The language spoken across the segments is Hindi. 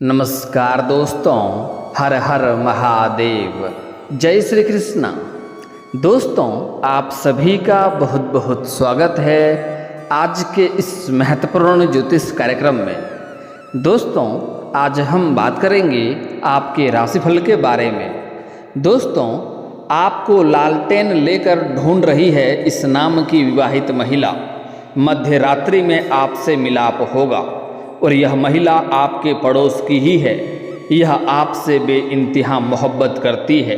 नमस्कार दोस्तों, हर हर महादेव, जय श्री कृष्णा। दोस्तों, आप सभी का बहुत बहुत स्वागत है आज के इस महत्वपूर्ण ज्योतिष कार्यक्रम में। दोस्तों, आज हम बात करेंगे आपके राशिफल के बारे में। दोस्तों, आपको लालटेन लेकर ढूंढ रही है इस नाम की विवाहित महिला। मध्य रात्रि में आपसे मिलाप होगा और यह महिला आपके पड़ोस की ही है। यह आपसे बेइंतहा मोहब्बत करती है।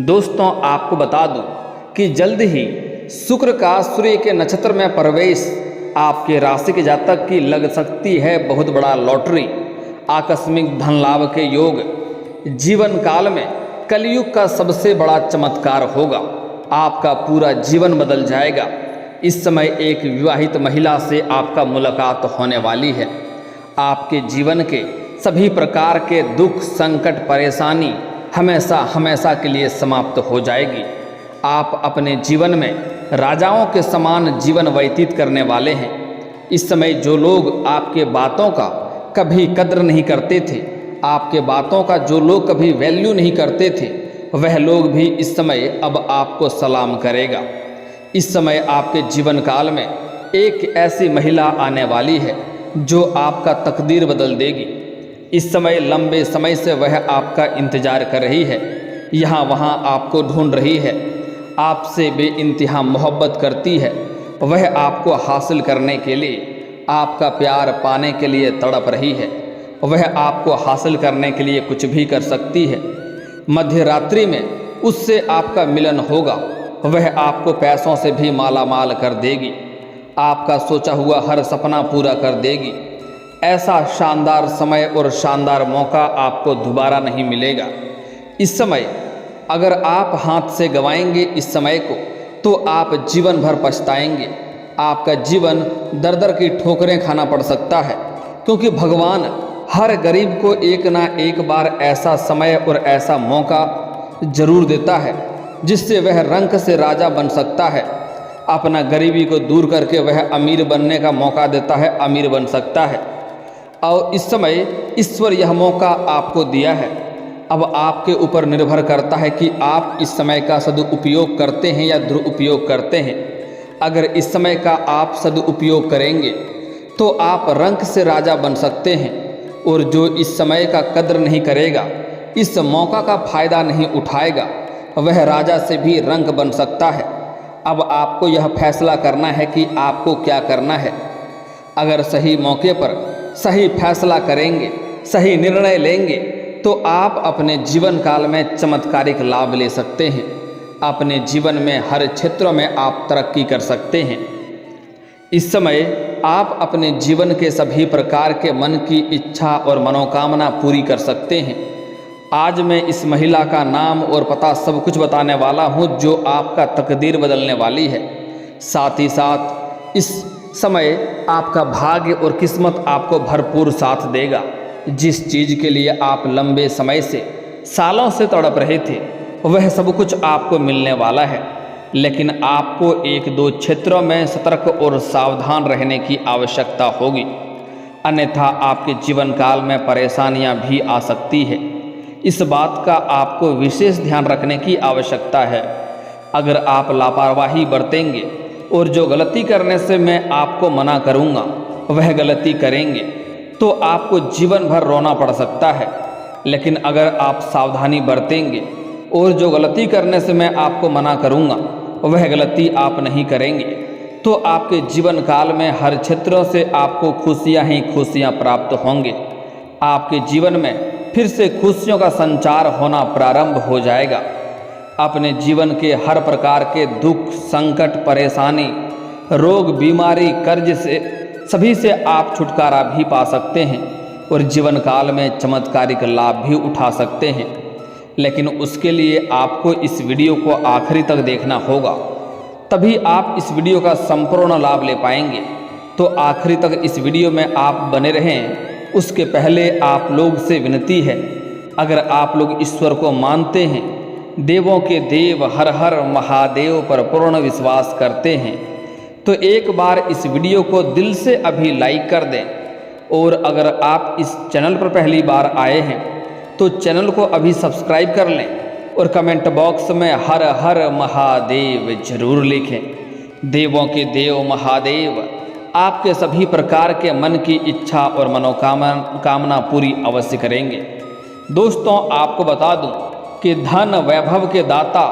दोस्तों, आपको बता दूं कि जल्द ही शुक्र का सूर्य के नक्षत्र में प्रवेश आपके राशि के जातक की लग सकती है बहुत बड़ा लॉटरी। आकस्मिक धन लाभ के योग जीवन काल में कलयुग का सबसे बड़ा चमत्कार होगा। आपका पूरा जीवन बदल जाएगा। इस समय एक विवाहित महिला से आपका मुलाकात होने वाली है। आपके जीवन के सभी प्रकार के दुख, संकट, परेशानी हमेशा हमेशा के लिए समाप्त हो जाएगी। आप अपने जीवन में राजाओं के समान जीवन व्यतीत करने वाले हैं। इस समय जो लोग आपके बातों का कभी कद्र नहीं करते थे, आपके बातों का जो लोग कभी वैल्यू नहीं करते थे, वह लोग भी इस समय अब आपको सलाम करेगा। इस समय आपके जीवन काल में एक ऐसी महिला आने वाली है जो आपका तकदीर बदल देगी। इस समय लंबे समय से वह आपका इंतजार कर रही है, यहाँ वहाँ आपको ढूंढ रही है, आपसे बेइंतहा मोहब्बत करती है। वह आपको हासिल करने के लिए, आपका प्यार पाने के लिए तड़प रही है। वह आपको हासिल करने के लिए कुछ भी कर सकती है। मध्य रात्रि में उससे आपका मिलन होगा। वह आपको पैसों से भी माला माल कर देगी। आपका सोचा हुआ हर सपना पूरा कर देगी। ऐसा शानदार समय और शानदार मौका आपको दोबारा नहीं मिलेगा। इस समय अगर आप हाथ से गंवाएंगे इस समय को, तो आप जीवन भर पछताएंगे। आपका जीवन दर दर की ठोकरें खाना पड़ सकता है, क्योंकि भगवान हर गरीब को एक ना एक बार ऐसा समय और ऐसा मौका जरूर देता है जिससे वह रंक से राजा बन सकता है। अपना गरीबी को दूर करके वह अमीर बनने का मौका देता है, अमीर बन सकता है। और इस समय ईश्वर यह मौका आपको दिया है। अब आपके ऊपर निर्भर करता है कि आप इस समय का सदुपयोग करते हैं या दुरुपयोग करते हैं। अगर इस समय का आप सदुपयोग करेंगे तो आप रंक से राजा बन सकते हैं, और जो इस समय का कद्र नहीं करेगा, इस मौका का फायदा नहीं उठाएगा, वह राजा से भी रंक बन सकता है। अब आपको यह फैसला करना है कि आपको क्या करना है। अगर सही मौके पर सही फैसला करेंगे, सही निर्णय लेंगे, तो आप अपने जीवन काल में चमत्कारिक लाभ ले सकते हैं। अपने जीवन में हर क्षेत्रों में आप तरक्की कर सकते हैं। इस समय आप अपने जीवन के सभी प्रकार के मन की इच्छा और मनोकामना पूरी कर सकते हैं। आज मैं इस महिला का नाम और पता सब कुछ बताने वाला हूँ जो आपका तकदीर बदलने वाली है। साथ ही साथ इस समय आपका भाग्य और किस्मत आपको भरपूर साथ देगा। जिस चीज़ के लिए आप लंबे समय से, सालों से तड़प रहे थे, वह सब कुछ आपको मिलने वाला है। लेकिन आपको एक दो क्षेत्रों में सतर्क और सावधान रहने की आवश्यकता होगी, अन्यथा आपके जीवन काल में परेशानियां भी आ सकती है। इस बात का आपको विशेष ध्यान रखने की आवश्यकता है। अगर आप लापरवाही बरतेंगे और जो गलती करने से मैं आपको मना करूंगा वह गलती करेंगे, तो आपको जीवन भर रोना पड़ सकता है। लेकिन अगर आप सावधानी बरतेंगे और जो गलती करने से मैं आपको मना करूंगा वह गलती आप नहीं करेंगे, तो आपके जीवन काल में हर क्षेत्रों से आपको खुशियां ही खुशियां प्राप्त होंगे। आपके जीवन में फिर से खुशियों का संचार होना प्रारंभ हो जाएगा। अपने जीवन के हर प्रकार के दुख, संकट, परेशानी, रोग, बीमारी, कर्ज से सभी से आप छुटकारा भी पा सकते हैं और जीवन काल में चमत्कारिक लाभ भी उठा सकते हैं। लेकिन उसके लिए आपको इस वीडियो को आखिरी तक देखना होगा, तभी आप इस वीडियो का संपूर्ण लाभ ले पाएंगे। तो आखिरी तक इस वीडियो में आप बने रहें। उसके पहले आप लोग से विनती है, अगर आप लोग ईश्वर को मानते हैं, देवों के देव हर हर महादेव पर पूर्ण विश्वास करते हैं, तो एक बार इस वीडियो को दिल से अभी लाइक कर दें और अगर आप इस चैनल पर पहली बार आए हैं तो चैनल को अभी सब्सक्राइब कर लें और कमेंट बॉक्स में हर हर महादेव जरूर लिखें। देवों के देव महादेव आपके सभी प्रकार के मन की इच्छा और मनोकामना पूरी अवश्य करेंगे। दोस्तों, आपको बता दूं कि धन वैभव के दाता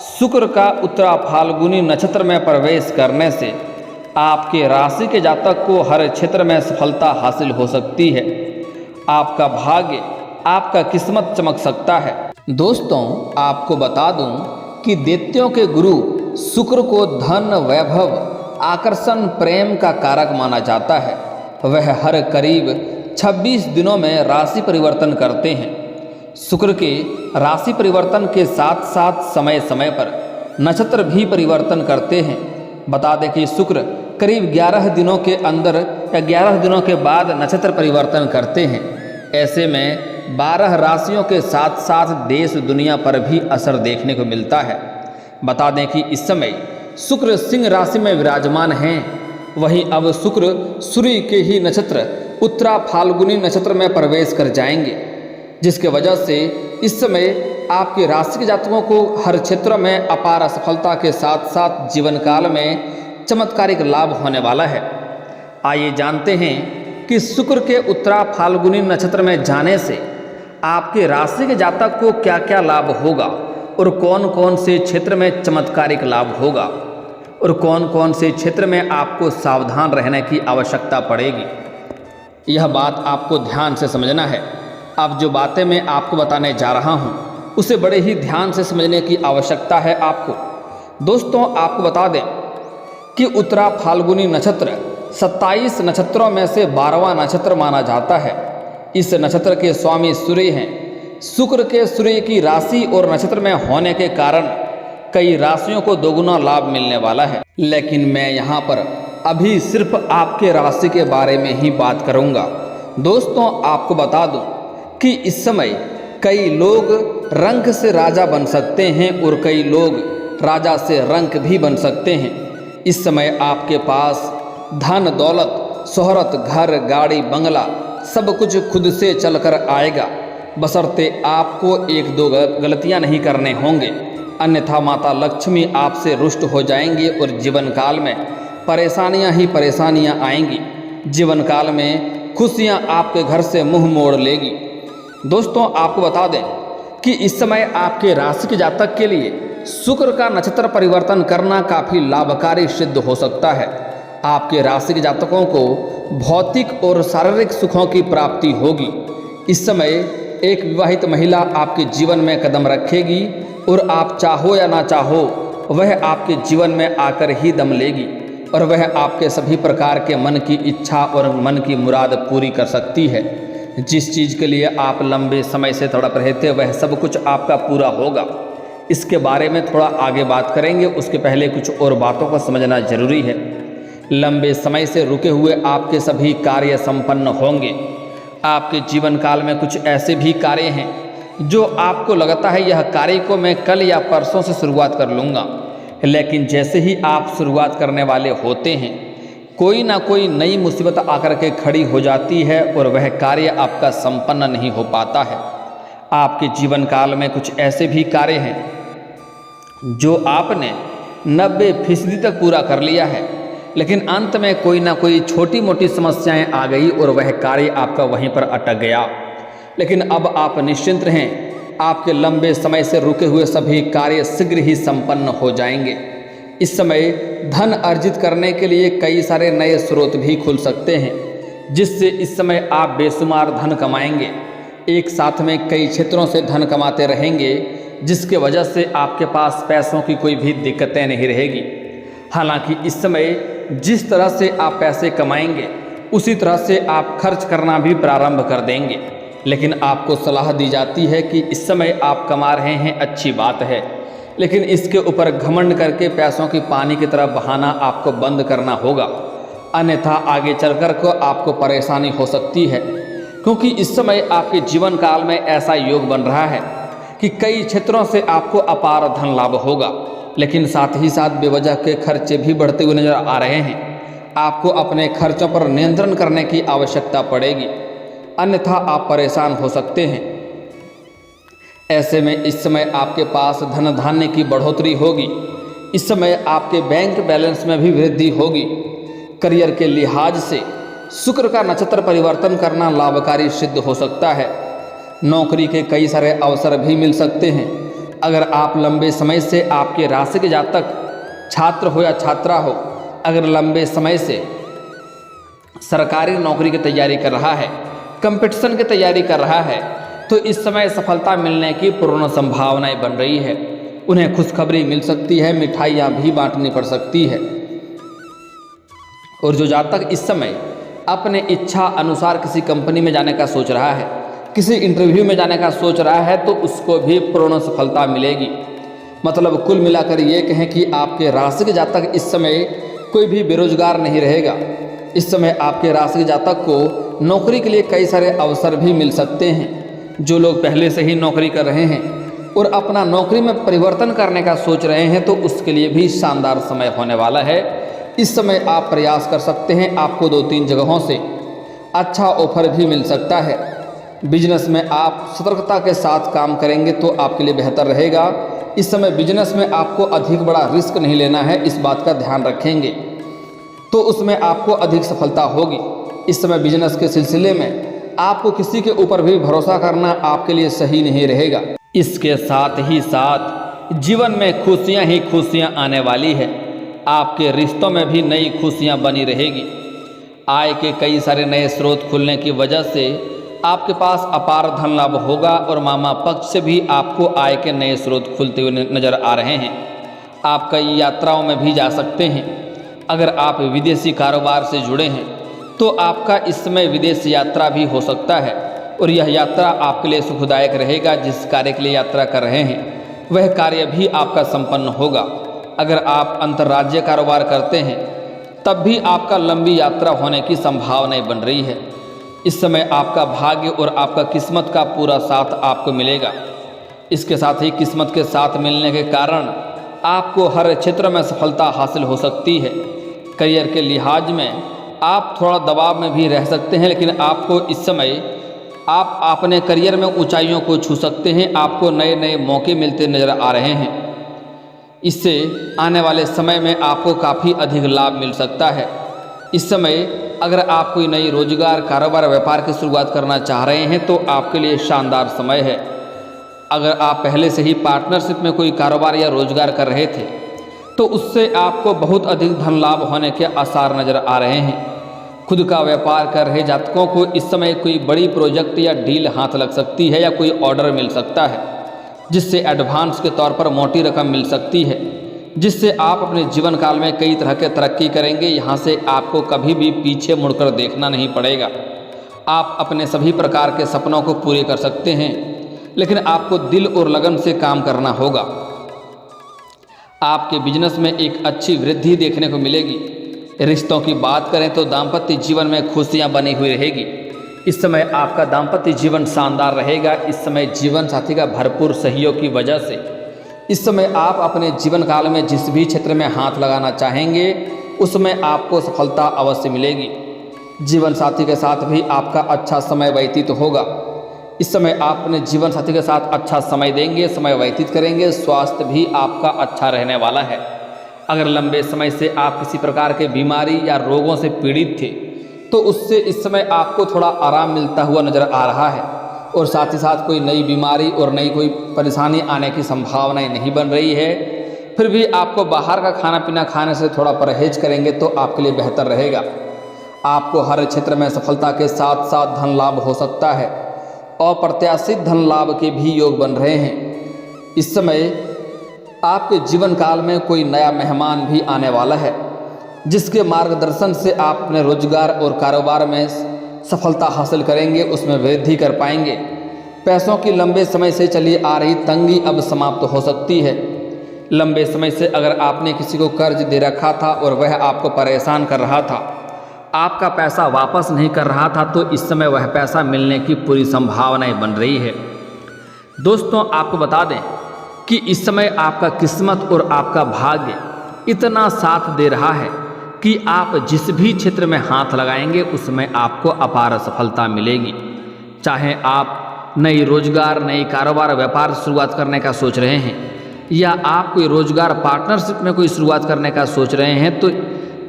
शुक्र का उत्तरा फाल्गुनी नक्षत्र में प्रवेश करने से आपके राशि के जातक को हर क्षेत्र में सफलता हासिल हो सकती है। आपका भाग्य, आपका किस्मत चमक सकता है। दोस्तों, आपको बता दूं कि दैत्यों के गुरु शुक्र को धन वैभव आकर्षण प्रेम का कारक माना जाता है। वह हर करीब 26 दिनों में राशि परिवर्तन करते हैं। शुक्र के राशि परिवर्तन के साथ साथ समय समय पर नक्षत्र भी परिवर्तन करते हैं। बता दें कि शुक्र करीब 11 दिनों के अंदर या 11 दिनों के बाद नक्षत्र परिवर्तन करते हैं। ऐसे में 12 राशियों के साथ साथ देश दुनिया पर भी असर देखने को मिलता है। बता दें कि इस समय शुक्र सिंह राशि में विराजमान हैं। वहीं अब शुक्र सूर्य के ही नक्षत्र उत्तरा फाल्गुनी नक्षत्र में प्रवेश कर जाएंगे, जिसके वजह से इस समय आपके राशि के जातकों को हर क्षेत्र में अपार सफलता के साथ साथ जीवन काल में चमत्कारिक लाभ होने वाला है। आइए जानते हैं कि शुक्र के उत्तरा फाल्गुनी नक्षत्र में जाने से आपके राशि के जातक को क्या क्या लाभ होगा और कौन कौन से क्षेत्र में चमत्कारिक लाभ होगा और कौन कौन से क्षेत्र में आपको सावधान रहने की आवश्यकता पड़ेगी। यह बात आपको ध्यान से समझना है। अब जो बातें मैं आपको बताने जा रहा हूँ उसे बड़े ही ध्यान से समझने की आवश्यकता है आपको। दोस्तों, आपको बता दें कि उत्तरा फाल्गुनी नक्षत्र 27 नक्षत्रों में से 12वां नक्षत्र माना जाता है। इस नक्षत्र के स्वामी सूर्य हैं। शुक्र के सूर्य की राशि और नक्षत्र में होने के कारण कई राशियों को दोगुना लाभ मिलने वाला है। लेकिन मैं यहाँ पर अभी सिर्फ आपके राशि के बारे में ही बात करूँगा। दोस्तों, आपको बता दूं कि इस समय कई लोग रंक से राजा बन सकते हैं और कई लोग राजा से रंक भी बन सकते हैं। इस समय आपके पास धन दौलत शोहरत घर गाड़ी बंगला सब कुछ खुद से चलकर आएगा, बशर्ते आपको एक दो गलतियां नहीं करने होंगे, अन्यथा माता लक्ष्मी आपसे रुष्ट हो जाएंगी और जीवन काल में परेशानियां ही परेशानियां आएंगी। जीवन काल में खुशियां आपके घर से मुंह मोड़ लेगी। दोस्तों, आपको बता दें कि इस समय आपके राशि के जातक के लिए शुक्र का नक्षत्र परिवर्तन करना काफ़ी लाभकारी सिद्ध हो सकता है। आपके राशि के जातकों को भौतिक और शारीरिक सुखों की प्राप्ति होगी। इस समय एक विवाहित महिला आपके जीवन में कदम रखेगी और आप चाहो या ना चाहो वह आपके जीवन में आकर ही दम लेगी और वह आपके सभी प्रकार के मन की इच्छा और मन की मुराद पूरी कर सकती है। जिस चीज़ के लिए आप लंबे समय से तड़प रहे थे वह सब कुछ आपका पूरा होगा। इसके बारे में थोड़ा आगे बात करेंगे, उसके पहले कुछ और बातों को समझना जरूरी है। लंबे समय से रुके हुए आपके सभी कार्य संपन्न होंगे। आपके जीवन काल में कुछ ऐसे भी कार्य हैं जो आपको लगता है यह कार्य को मैं कल या परसों से शुरुआत कर लूँगा, लेकिन जैसे ही आप शुरुआत करने वाले होते हैं कोई ना कोई नई मुसीबत आकर के खड़ी हो जाती है और वह कार्य आपका संपन्न नहीं हो पाता है। आपके जीवन काल में कुछ ऐसे भी कार्य हैं जो आपने 90% तक पूरा कर लिया है, लेकिन अंत में कोई ना कोई छोटी मोटी समस्याएं आ गई और वह कार्य आपका वहीं पर अटक गया। लेकिन अब आप निश्चिंत रहें, आपके लंबे समय से रुके हुए सभी कार्य शीघ्र ही संपन्न हो जाएंगे। इस समय धन अर्जित करने के लिए कई सारे नए स्रोत भी खुल सकते हैं, जिससे इस समय आप बेशुमार धन कमाएंगे। एक साथ में कई क्षेत्रों से धन कमाते रहेंगे, जिसके वजह से आपके पास पैसों की कोई भी दिक्कतें नहीं रहेगी। हालांकि इस समय जिस तरह से आप पैसे कमाएंगे उसी तरह से आप खर्च करना भी प्रारंभ कर देंगे, लेकिन आपको सलाह दी जाती है कि इस समय आप कमा रहे हैं, अच्छी बात है, लेकिन इसके ऊपर घमंड करके पैसों की पानी की तरह बहाना आपको बंद करना होगा, अन्यथा आगे चलकर को आपको परेशानी हो सकती है। क्योंकि इस समय आपके जीवन काल में ऐसा योग बन रहा है कि कई क्षेत्रों से आपको अपार धन लाभ होगा, लेकिन साथ ही साथ बेवजह के खर्चे भी बढ़ते हुए नजर आ रहे हैं। आपको अपने खर्चों पर नियंत्रण करने की आवश्यकता पड़ेगी, अन्यथा आप परेशान हो सकते हैं। ऐसे में इस समय आपके पास धन धान्य की बढ़ोतरी होगी। इस समय आपके बैंक बैलेंस में भी वृद्धि होगी। करियर के लिहाज से शुक्र का नक्षत्र परिवर्तन करना लाभकारी सिद्ध हो सकता है। नौकरी के कई सारे अवसर भी मिल सकते हैं। अगर आप लंबे समय से आपके राशि के जातक छात्र हो या छात्रा हो, अगर लंबे समय से सरकारी नौकरी की तैयारी कर रहा है, कंपटीशन की तैयारी कर रहा है, तो इस समय सफलता मिलने की पूर्ण संभावनाएं बन रही है। उन्हें खुशखबरी मिल सकती है, मिठाइयाँ भी बांटनी पड़ सकती है। और जो जातक इस समय अपने इच्छा अनुसार किसी कंपनी में जाने का सोच रहा है, किसी इंटरव्यू में जाने का सोच रहा है, तो उसको भी पूर्ण सफलता मिलेगी। मतलब कुल मिलाकर ये कहें कि आपके राशि के जातक इस समय कोई भी बेरोजगार नहीं रहेगा। इस समय आपके राशि के जातक को नौकरी के लिए कई सारे अवसर भी मिल सकते हैं। जो लोग पहले से ही नौकरी कर रहे हैं और अपना नौकरी में परिवर्तन करने का सोच रहे हैं, तो उसके लिए भी शानदार समय होने वाला है। इस समय आप प्रयास कर सकते हैं, आपको 2-3 जगहों से अच्छा ऑफर भी मिल सकता है। बिजनेस में आप सतर्कता के साथ काम करेंगे तो आपके लिए बेहतर रहेगा। इस समय बिजनेस में आपको अधिक बड़ा रिस्क नहीं लेना है, इस बात का ध्यान रखेंगे तो उसमें आपको अधिक सफलता होगी। इस समय बिजनेस के सिलसिले में आपको किसी के ऊपर भी भरोसा करना आपके लिए सही नहीं रहेगा। इसके साथ ही साथ जीवन में खुशियां ही खुशियां आने वाली है। आपके रिश्तों में भी नई खुशियां बनी रहेगी। आय के कई सारे नए स्रोत खुलने की वजह से आपके पास अपार धन लाभ होगा और मामा पक्ष से भी आपको आय के नए स्रोत खुलते हुए नजर आ रहे हैं। आप कई यात्राओं में भी जा सकते हैं। अगर आप विदेशी कारोबार से जुड़े हैं तो आपका इस समय विदेश यात्रा भी हो सकता है और यह यात्रा आपके लिए सुखदायक रहेगा। जिस कार्य के लिए यात्रा कर रहे हैं वह कार्य भी आपका संपन्न होगा। अगर आप अंतर्राज्यीय कारोबार करते हैं तब भी आपका लंबी यात्रा होने की संभावनाएं बन रही है। इस समय आपका भाग्य और आपका किस्मत का पूरा साथ आपको मिलेगा। इसके साथ ही किस्मत के साथ मिलने के कारण आपको हर क्षेत्र में सफलता हासिल हो सकती है। करियर के लिहाज में आप थोड़ा दबाव में भी रह सकते हैं, लेकिन आपको इस समय आप अपने करियर में ऊंचाइयों को छू सकते हैं। आपको नए नए मौके मिलते नजर आ रहे हैं। इससे आने वाले समय में आपको काफ़ी अधिक लाभ मिल सकता है। इस समय अगर आप कोई नई रोजगार, कारोबार, व्यापार की शुरुआत करना चाह रहे हैं तो आपके लिए शानदार समय है। अगर आप पहले से ही पार्टनरशिप में कोई कारोबार या रोजगार कर रहे थे तो उससे आपको बहुत अधिक धन लाभ होने के आसार नजर आ रहे हैं। खुद का व्यापार कर रहे जातकों को इस समय कोई बड़ी प्रोजेक्ट या डील हाथ लग सकती है या कोई ऑर्डर मिल सकता है, जिससे एडवांस के तौर पर मोटी रकम मिल सकती है, जिससे आप अपने जीवन काल में कई तरह के तरक्की करेंगे। यहाँ से आपको कभी भी पीछे मुड़कर देखना नहीं पड़ेगा। आप अपने सभी प्रकार के सपनों को पूरे कर सकते हैं, लेकिन आपको दिल और लगन से काम करना होगा। आपके बिजनेस में एक अच्छी वृद्धि देखने को मिलेगी। रिश्तों की बात करें तो दाम्पत्य जीवन में खुशियां बनी हुई रहेगी। इस समय आपका दाम्पत्य जीवन शानदार रहेगा। इस समय जीवन साथी का भरपूर सहयोग की वजह से इस समय आप अपने जीवन काल में जिस भी क्षेत्र में हाथ लगाना चाहेंगे उसमें आपको सफलता अवश्य मिलेगी। जीवन साथी के साथ भी आपका अच्छा समय व्यतीत होगा। इस समय आप अपने जीवन साथी के साथ अच्छा समय देंगे, समय व्यतीत करेंगे। स्वास्थ्य भी आपका अच्छा रहने वाला है। अगर लंबे समय से आप किसी प्रकार के बीमारी या रोगों से पीड़ित थे तो उससे इस समय आपको थोड़ा आराम मिलता हुआ नजर आ रहा है और साथ ही साथ कोई नई बीमारी और नई कोई परेशानी आने की संभावनाएं नहीं बन रही है। फिर भी आपको बाहर का खाना पीना खाने से थोड़ा परहेज करेंगे तो आपके लिए बेहतर रहेगा। आपको हर क्षेत्र में सफलता के साथ साथ धन लाभ हो सकता है। अप्रत्याशित धन लाभ के भी योग बन रहे हैं। इस समय आपके जीवन काल में कोई नया मेहमान भी आने वाला है, जिसके मार्गदर्शन से आप अपने रोजगार और कारोबार में सफलता हासिल करेंगे, उसमें वृद्धि कर पाएंगे। पैसों की लंबे समय से चली आ रही तंगी अब समाप्त हो सकती है। लंबे समय से अगर आपने किसी को कर्ज दे रखा था और वह आपको परेशान कर रहा था, आपका पैसा वापस नहीं कर रहा था, तो इस समय वह पैसा मिलने की पूरी संभावनाएं बन रही है। दोस्तों, आपको बता दें कि इस समय आपका किस्मत और आपका भाग्य इतना साथ दे रहा है कि आप जिस भी क्षेत्र में हाथ लगाएंगे उसमें आपको अपार सफलता मिलेगी। चाहे आप नई रोजगार, नई कारोबार, व्यापार शुरुआत करने का सोच रहे हैं, या आप कोई रोजगार पार्टनरशिप में कोई शुरुआत करने का सोच रहे हैं, तो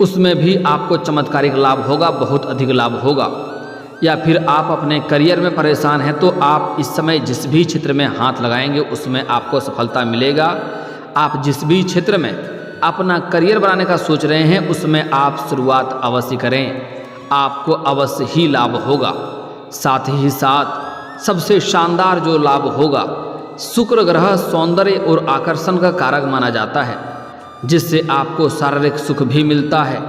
उसमें भी आपको चमत्कारिक लाभ होगा, बहुत अधिक लाभ होगा। या फिर आप अपने करियर में परेशान हैं, तो आप इस समय जिस भी क्षेत्र में हाथ लगाएंगे उसमें आपको सफलता मिलेगा। आप जिस भी क्षेत्र में अपना करियर बनाने का सोच रहे हैं उसमें आप शुरुआत अवश्य करें, आपको अवश्य ही लाभ होगा। साथ ही साथ सबसे शानदार जो लाभ होगा, शुक्र ग्रह सौंदर्य और आकर्षण का कारक माना जाता है, जिससे आपको शारीरिक सुख भी मिलता है,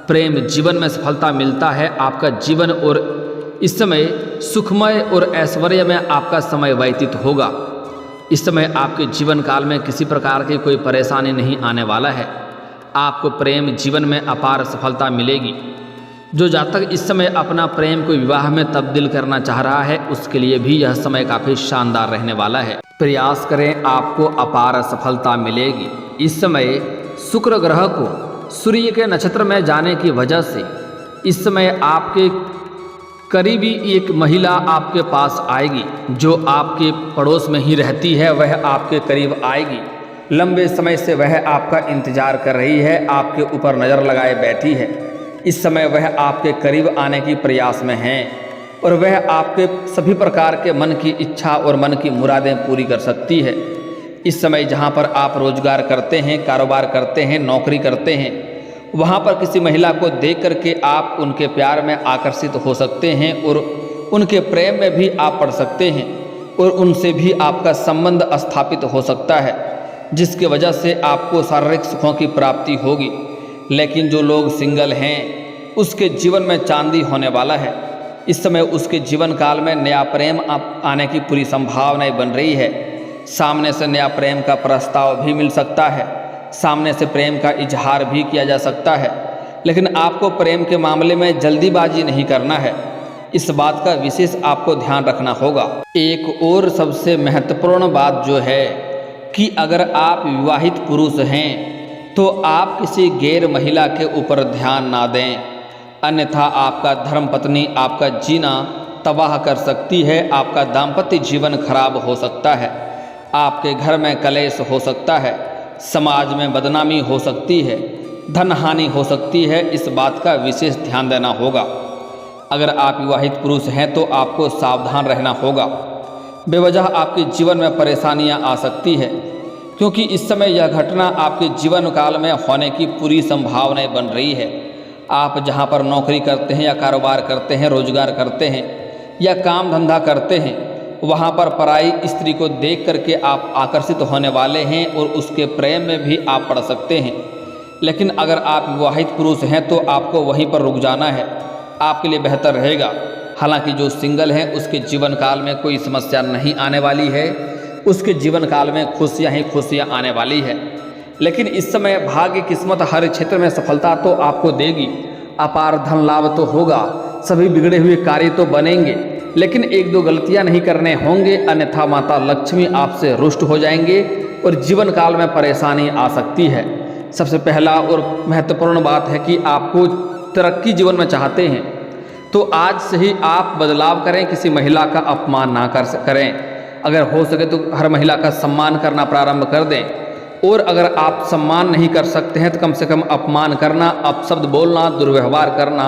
प्रेम जीवन में सफलता मिलता है। आपका जीवन और इस समय सुखमय और ऐश्वर्य में आपका समय व्यतीत होगा। इस समय आपके जीवन काल में किसी प्रकार की कोई परेशानी नहीं आने वाला है। आपको प्रेम जीवन में अपार सफलता मिलेगी। जो जातक इस समय अपना प्रेम को विवाह में तब्दील करना चाह रहा है उसके लिए भी यह समय काफ़ी शानदार रहने वाला है। प्रयास करें, आपको अपार सफलता मिलेगी। इस समय शुक्र ग्रह को सूर्य के नक्षत्र में जाने की वजह से इस समय आपके करीबी एक महिला आपके पास आएगी, जो आपके पड़ोस में ही रहती है, वह आपके करीब आएगी। लंबे समय से वह आपका इंतजार कर रही है, आपके ऊपर नज़र लगाए बैठी है। इस समय वह आपके करीब आने की प्रयास में है और वह आपके सभी प्रकार के मन की इच्छा और मन की मुरादें पूरी कर सकती है। इस समय जहाँ पर आप रोजगार करते हैं, कारोबार करते हैं, नौकरी करते हैं, वहाँ पर किसी महिला को देख करके आप उनके प्यार में आकर्षित हो सकते हैं और उनके प्रेम में भी आप पड़ सकते हैं और उनसे भी आपका संबंध स्थापित हो सकता है, जिसकी वजह से आपको शारीरिक सुखों की प्राप्ति होगी। लेकिन जो लोग सिंगल हैं उसके जीवन में चांदी होने वाला है। इस समय उसके जीवन काल में नया प्रेम आने की पूरी संभावनाएं बन रही है। सामने से नया प्रेम का प्रस्ताव भी मिल सकता है, सामने से प्रेम का इजहार भी किया जा सकता है। लेकिन आपको प्रेम के मामले में जल्दीबाजी नहीं करना है, इस बात का विशेष आपको ध्यान रखना होगा। एक और सबसे महत्वपूर्ण बात जो है कि अगर आप विवाहित पुरुष हैं तो आप किसी गैर महिला के ऊपर ध्यान ना दें, अन्यथा आपका धर्मपत्नी आपका जीना तबाह कर सकती है, आपका दाम्पत्य जीवन खराब हो सकता है, आपके घर में कलेश हो सकता है, समाज में बदनामी हो सकती है, धन हानि हो सकती है। इस बात का विशेष ध्यान देना होगा। अगर आप विवाहित पुरुष हैं तो आपको सावधान रहना होगा। बेवजह आपके जीवन में परेशानियां आ सकती है, क्योंकि इस समय यह घटना आपके जीवन काल में होने की पूरी संभावनाएं बन रही है। आप जहां पर नौकरी करते हैं या कारोबार करते हैं, रोजगार करते हैं या काम धंधा करते हैं, वहाँ पर पराई स्त्री को देख करके आप आकर्षित होने वाले हैं और उसके प्रेम में भी आप पड़ सकते हैं। लेकिन अगर आप विवाहित पुरुष हैं तो आपको वहीं पर रुक जाना है, आपके लिए बेहतर रहेगा। हालांकि जो सिंगल हैं उसके जीवन काल में कोई समस्या नहीं आने वाली है, उसके जीवन काल में खुशियाँ ही खुशियाँ आने वाली है। लेकिन इस समय भाग्य किस्मत हर क्षेत्र में सफलता तो आपको देगी, अपार धन लाभ तो होगा, सभी बिगड़े हुए कार्य तो बनेंगे, लेकिन एक दो गलतियां नहीं करने होंगे, अन्यथा माता लक्ष्मी आपसे रुष्ट हो जाएंगे और जीवन काल में परेशानी आ सकती है। सबसे पहला और महत्वपूर्ण बात है कि आपको तरक्की जीवन में चाहते हैं तो आज से ही आप बदलाव करें, किसी महिला का अपमान ना करें। अगर हो सके तो हर महिला का सम्मान करना प्रारंभ कर दें, और अगर आप सम्मान नहीं कर सकते हैं तो कम से कम अपमान करना, अपशब्द बोलना, दुर्व्यवहार करना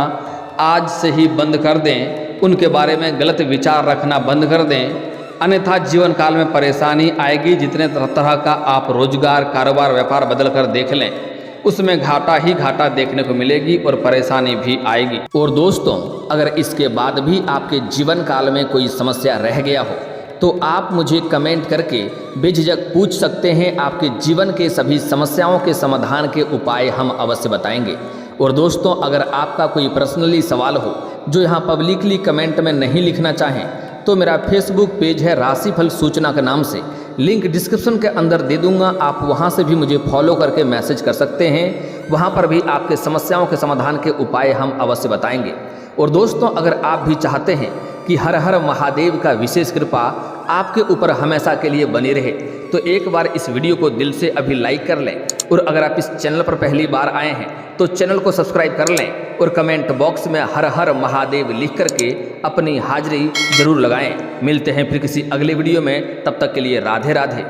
आज से ही बंद कर दें। उनके बारे में गलत विचार रखना बंद कर दें, अन्यथा जीवन काल में परेशानी आएगी। जितने तरह का आप रोजगार, कारोबार, व्यापार बदल कर देख लें, उसमें घाटा ही घाटा देखने को मिलेगी और परेशानी भी आएगी। और दोस्तों, अगर इसके बाद भी आपके जीवन काल में कोई समस्या रह गया हो तो आप मुझे कमेंट करके बेझिझक पूछ सकते हैं। आपके जीवन के सभी समस्याओं के समाधान के उपाय हम अवश्य बताएंगे। और दोस्तों, अगर आपका कोई पर्सनली सवाल हो जो यहाँ पब्लिकली कमेंट में नहीं लिखना चाहें तो मेरा फेसबुक पेज है राशिफल सूचना के नाम से, लिंक डिस्क्रिप्शन के अंदर दे दूंगा, आप वहाँ से भी मुझे फॉलो करके मैसेज कर सकते हैं वहाँ पर भी आपके समस्याओं के समाधान के उपाय हम अवश्य बताएंगे। और दोस्तों, अगर आप भी चाहते हैं कि हर हर महादेव का विशेष कृपा आपके ऊपर हमेशा के लिए बनी रहे, तो एक बार इस वीडियो को दिल से अभी लाइक कर लें। और अगर आप इस चैनल पर पहली बार आए हैं तो चैनल को सब्सक्राइब कर लें और कमेंट बॉक्स में हर हर महादेव लिख करके अपनी हाजिरी जरूर लगाएं। मिलते हैं फिर किसी अगले वीडियो में, तब तक के लिए राधे राधे।